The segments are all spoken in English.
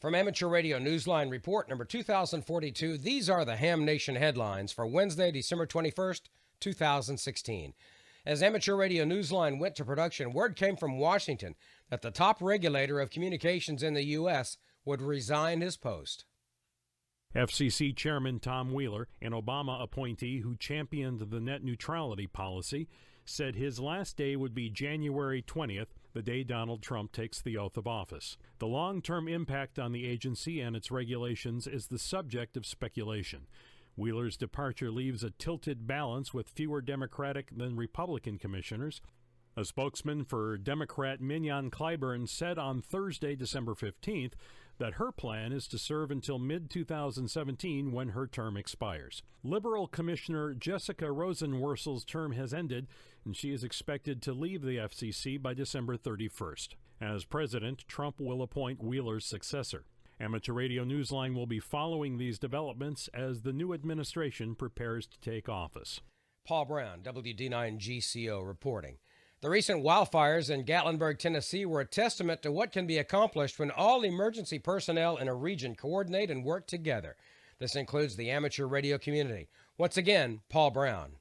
From Amateur Radio Newsline Report number 2042, these are the Ham Nation headlines for Wednesday, December 21st, 2016. As Amateur Radio Newsline went to production, word came from Washington that the top regulator of communications in the U.S. would resign his post. FCC Chairman Tom Wheeler, an Obama appointee who championed the net neutrality policy, said his last day would be January 20th, the day Donald Trump takes the oath of office. The long-term impact on the agency and its regulations is the subject of speculation. Wheeler's departure leaves a tilted balance with fewer Democratic than Republican commissioners. A spokesman for Democrat Mignon Clyburn said on Thursday, December 15th, that her plan is to serve until mid-2017 when her term expires. Liberal Commissioner Jessica Rosenworcel's term has ended, and she is expected to leave the FCC by December 31st. As president, Trump will appoint Wheeler's successor. Amateur Radio Newsline will be following these developments as the new administration prepares to take office. Paul Brown, WD9GCO, reporting. The recent wildfires in Gatlinburg, Tennessee were a testament to what can be accomplished when all emergency personnel in a region coordinate and work together. This includes the amateur radio community. Once again, Paul Brown.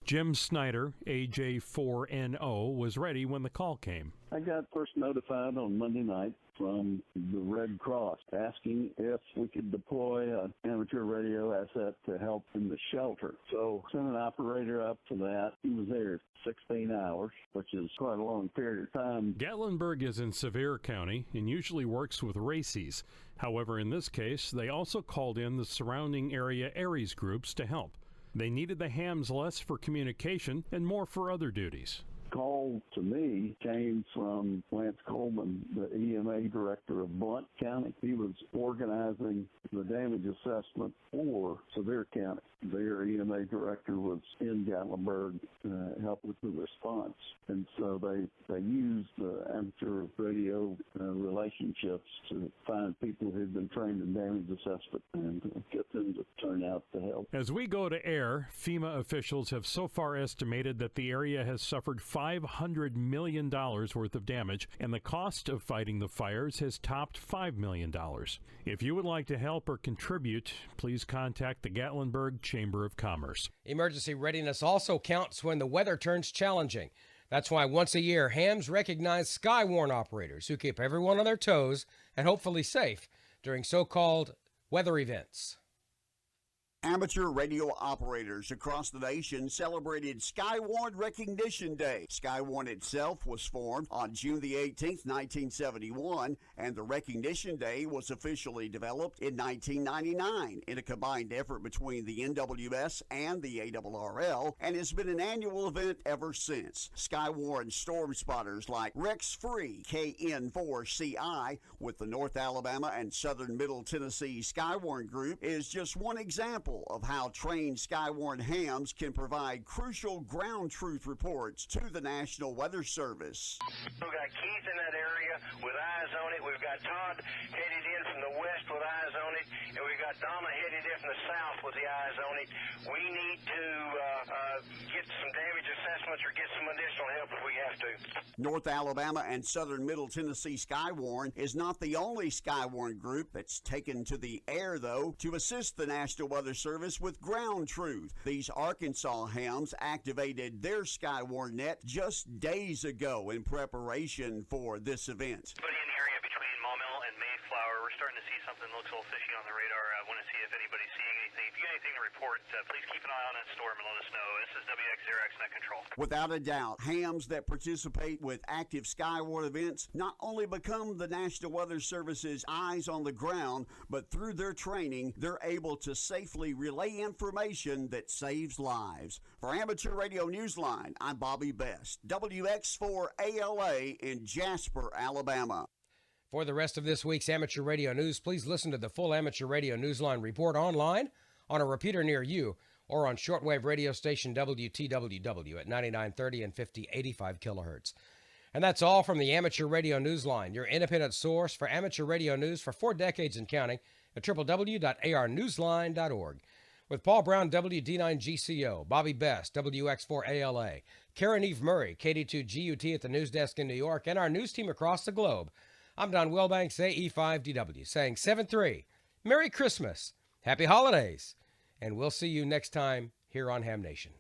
Jim Snyder, AJ4NO, was ready when the call came. I got first notified on Monday night from the Red Cross asking if we could deploy an amateur radio asset to help in the shelter. So sent an operator up for that. He was there 16 hours, which is quite a long period of time. Gatlinburg is in Sevier County and usually works with RACES. However, in this case, they also called in the surrounding area Aries groups to help. They needed the hams less for communication and more for other duties. Call to me came from Lance Coleman, the EMA director of Blount County. He was organizing the damage assessment for Sevier County. Their EMA director was in Gatlinburg to help with the response. And so they used the amateur radio relationships to find people who'd been trained in damage assessment and get them to turn out to help. As we go to air, FEMA officials have so far estimated that the area has suffered $500 million worth of damage, and the cost of fighting the fires has topped $5 million. If you would like to help or contribute, please contact the Gatlinburg Chamber of Commerce. Emergency readiness also counts when the weather turns challenging. That's why once a year, hams recognize sky-worn operators who keep everyone on their toes and hopefully safe during so-called weather events. Amateur radio operators across the nation celebrated Skywarn Recognition Day. Skywarn itself was formed on June the 18th, 1971, and the Recognition Day was officially developed in 1999 in a combined effort between the NWS and the ARRL, and has been an annual event ever since. Skywarn storm spotters like Rex Free, KN4CI, with the North Alabama and Southern Middle Tennessee Skywarn Group is just one example of how trained Skywarn hams can provide crucial ground truth reports to the National Weather Service. We've got Keith in that area with eyes on it. We've got Todd headed in from the west with eyes on it. And we've got Donna headed in from the south with the eyes on it. We need to get some damage assessments or get some additional help if we have to. North Alabama and Southern Middle Tennessee Skywarn is not the only Skywarn group that's taken to the air, though, to assist the National Weather Service with ground truth. These Arkansas hams activated their Skywarn net just days ago in preparation for this event. But in the area between Maumelle and Mayflower, we're starting to see something that looks a little fishy on the radar. I want to see if anybody's seeing anything. If you got anything to report, please keep an eye on that storm and let us know. This is WX0X Net Control. Without a doubt, hams that participate with active Skywarn events not only become the National Weather Service's eyes on the ground, but through their training, they're able to safely relay information that saves lives. For Amateur Radio Newsline, I'm Bobby Best, WX4ALA in Jasper, Alabama. For the rest of this week's Amateur Radio News, please listen to the full Amateur Radio Newsline report online, on a repeater near you, or on shortwave radio station WTWW at 9930 and 5085 kilohertz. And that's all from the Amateur Radio Newsline, your independent source for amateur radio news for 4 decades and counting at www.arnewsline.org. With Paul Brown, WD9GCO, Bobby Best, WX4ALA, Karen Eve Murray, KD2GUT at the news desk in New York, and our news team across the globe, I'm Don Wilbanks, AE5DW, saying 7-3, Merry Christmas, Happy Holidays, and we'll see you next time here on Ham Nation.